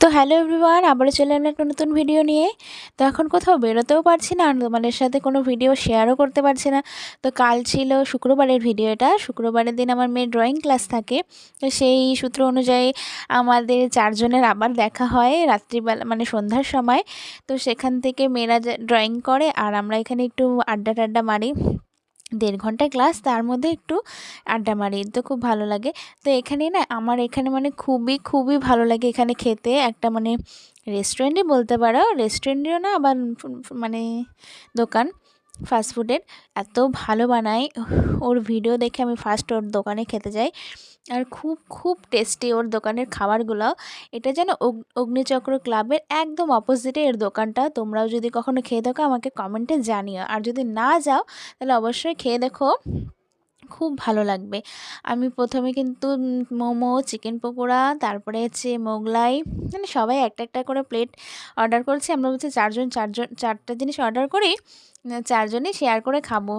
তো hello everyone, আবারও চলে এলাম একটা নতুন ভিডিও নিয়ে। তো এখন কোথাও বেরোতেও পারছি না আর তোমাদের সাথে কোনো ভিডিও শেয়ারও করতে পারছি না। তো কাল ছিল শুক্রবারের ভিডিও, এটা শুক্রবারের দিন আমার মেয়ের ড্রয়িং ক্লাস থাকে। তো সেই সূত্র অনুযায়ী আমাদের চারজনের আবার দেখা হয় রাত্রিবেলা, মানে সন্ধ্যার সময়। তো সেখান থেকে মেয়েরা ড্রয়িং করে আর আমরা এখানে একটু আড্ডা টাড্ডা মারি। 1.5 ঘন্টা ক্লাস, তার মধ্যে একটু আড্ডা মারি, তো খুব ভালো লাগে। তো এখানে না আমার এখানে মানে খুবই খুবই ভালো লাগে এখানে খেতে। একটা মানে রেস্টুরেন্টই বলতে পারো, রেস্টুরেন্টও না আবার মানে দোকান ফাস্টফুডের। এত ভালো বানায়, ওর ভিডিও দেখে আমি ফার্স্ট ওর দোকানে খেতে যাই। আর খুব খুব টেস্টি ওর দোকানের খাবারগুলো। এটা যেন অগ্নিচক্র ক্লাবের একদম অপোজিটে এর দোকানটা। তোমরাও যদি কখনো খেয়ে থাকো আমাকে কমেন্টে জানিও, আর যদি না যাও তাহলে অবশ্যই খেয়ে দেখো, খুব ভালো লাগবে। আমি প্রথমে কিন্তু মোমো, চিকেন পকোড়া, তারপরে হচ্ছে মোগলাই, মানে সবাই একটা একটা করে প্লেট অর্ডার করছি। আমরা বলছি চারজন চারজন চারটা জিনিস অর্ডার করি, চারজনই শেয়ার করে খাবো।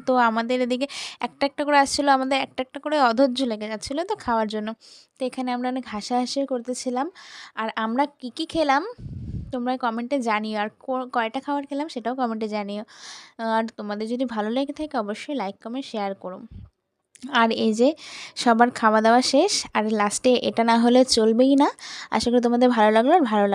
তো আমাদের এদিকে একটা একটা করে আসছিলো, আমাদের একটা একটা করে অধৈর্য লেগে যাচ্ছিলো তো খাওয়ার জন্য। তো এখানে আমরা অনেক হাসাহাসি করতেছিলাম। আর আমরা কী কী খেলাম তোমরা কমেন্টে জানিও, আর কয়টা খাবার খেলাম সেটাও কমেন্টে জানিও। আর তোমাদের যদি ভালো লেগে থাকে অবশ্যই লাইক কমেন্ট শেয়ার করো। আর এই যে সবার খাওয়া দাওয়া শেষ, আর লাস্টে এটা না হলে চলবেই না। আশা করি তোমাদের ভালো লাগলো, আর ভালো লাগলো।